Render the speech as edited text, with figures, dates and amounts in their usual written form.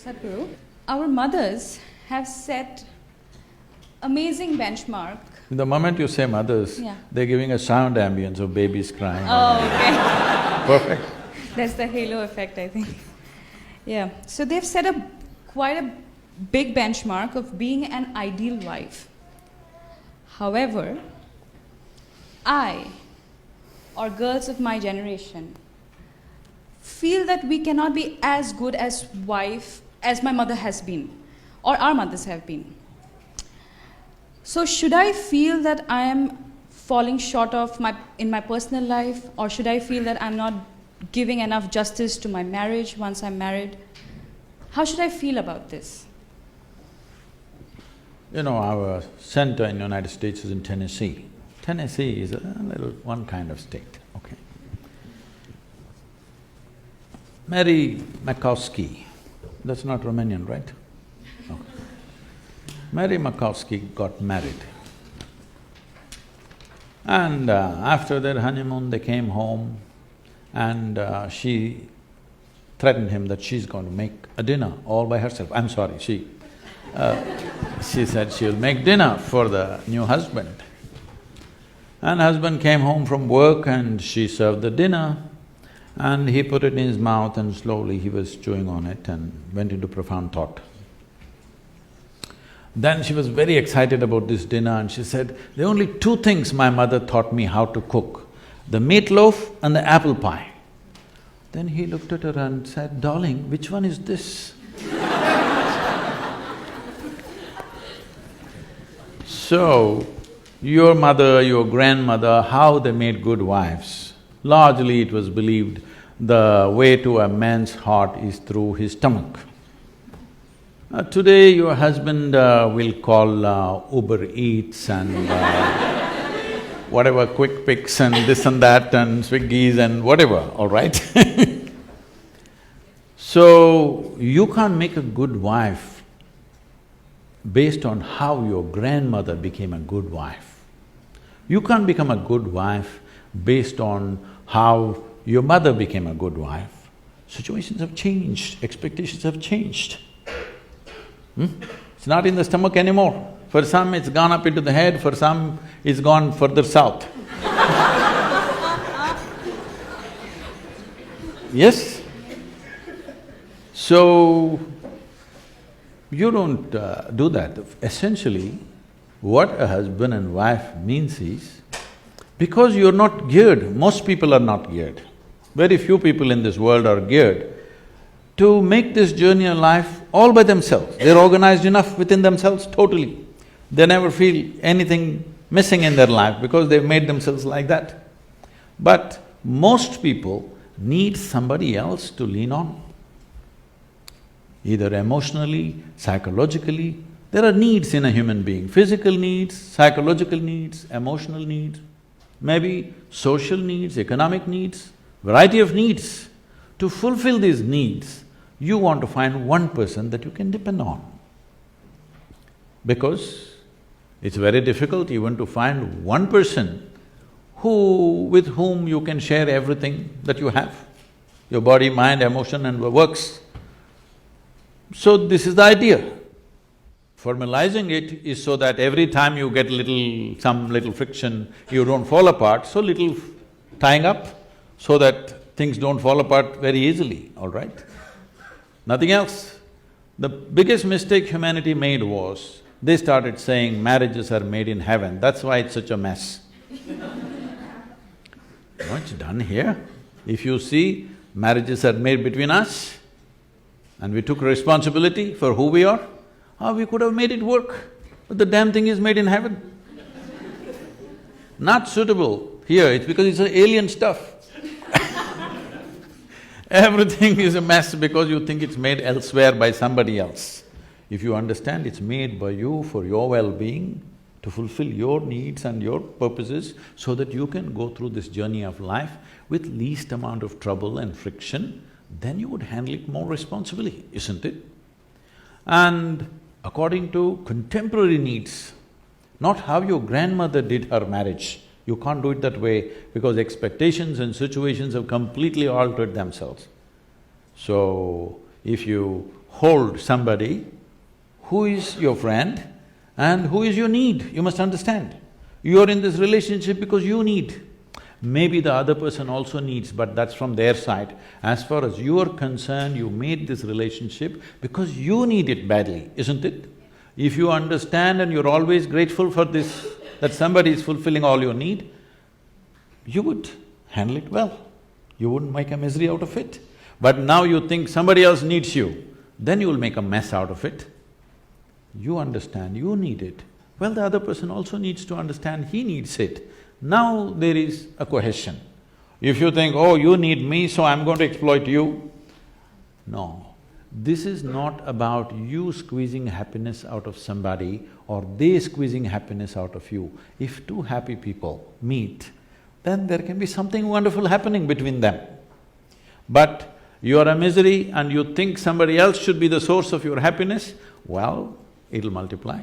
Sadhguru, our mothers have set amazing benchmark. The moment you say mothers, Yeah. they're giving a sound ambience of babies crying. Oh, okay. Perfect. That's the halo effect, I think. Yeah. So they've set quite a big benchmark of being an ideal wife. However, I, or girls of my generation, feel that we cannot be as good as wife as my mother has been, or our mothers have been. So should I feel that I am falling short of in my personal life, or should I feel that I'm not giving enough justice to my marriage once I'm married? How should I feel about this? You know, our center in the United States is in Tennessee. Tennessee is a little one kind of state, okay. Mary Makowski, that's not Romanian, right? Okay. Mary Makowski got married. And after their honeymoon, they came home and she threatened him that she's going to make a dinner all by herself. I'm sorry, she said she'll make dinner for the new husband. And husband came home from work and she served the dinner and he put it in his mouth and slowly he was chewing on it and went into profound thought. Then she was very excited about this dinner and she said, there are only two things my mother taught me how to cook, the meatloaf and the apple pie. Then he looked at her and said, darling, which one is this? So, your mother, your grandmother, how they made good wives? Largely it was believed the way to a man's heart is through his stomach. Today your husband will call Uber Eats and whatever quick picks and this and that and Swiggies and whatever, all right? So, you can't make a good wife based on how your grandmother became a good wife. You can't become a good wife based on how your mother became a good wife. Situations have changed, expectations have changed. It's not in the stomach anymore. For some, it's gone up into the head, for some, it's gone further south. Yes? So, you don't do that. Essentially, what a husband and wife means is, because you're not geared, most people are not geared, very few people in this world are geared to make this journey of life all by themselves. They're organized enough within themselves totally. They never feel anything missing in their life because they've made themselves like that. But most people need somebody else to lean on. Either emotionally, psychologically, there are needs in a human being, physical needs, psychological needs, emotional needs, maybe social needs, economic needs, variety of needs. To fulfill these needs, you want to find one person that you can depend on. Because it's very difficult even to find one person with whom you can share everything that you have, your body, mind, emotion and works. So this is the idea. Formalizing it is so that every time you get some little friction, you don't fall apart, so little tying up so that things don't fall apart very easily, all right? Nothing else. The biggest mistake humanity made was, they started saying marriages are made in heaven, that's why it's such a mess. No, it's done here. If you see, marriages are made between us and we took responsibility for who we are, we could have made it work, but the damn thing is made in heaven. Not suitable here, it's because it's alien stuff. Everything is a mess because you think it's made elsewhere by somebody else. If you understand it's made by you for your well-being, to fulfill your needs and your purposes so that you can go through this journey of life with least amount of trouble and friction, then you would handle it more responsibly, isn't it? And according to contemporary needs, not how your grandmother did her marriage. You can't do it that way because expectations and situations have completely altered themselves. So, if you hold somebody who is your friend and who is your need. You must understand. You are in this relationship because you need. Maybe the other person also needs, but that's from their side. As far as you are concerned, you made this relationship because you need it badly, isn't it? If you understand and you're always grateful for this, that somebody is fulfilling all your need, you would handle it well. You wouldn't make a misery out of it. But now you think somebody else needs you, then you'll make a mess out of it. You understand, you need it. Well, the other person also needs to understand he needs it. Now there is a cohesion. If you think, oh, you need me, so I'm going to exploit you, no. This is not about you squeezing happiness out of somebody or they squeezing happiness out of you. If two happy people meet, then there can be something wonderful happening between them. But you are a misery and you think somebody else should be the source of your happiness, well, it'll multiply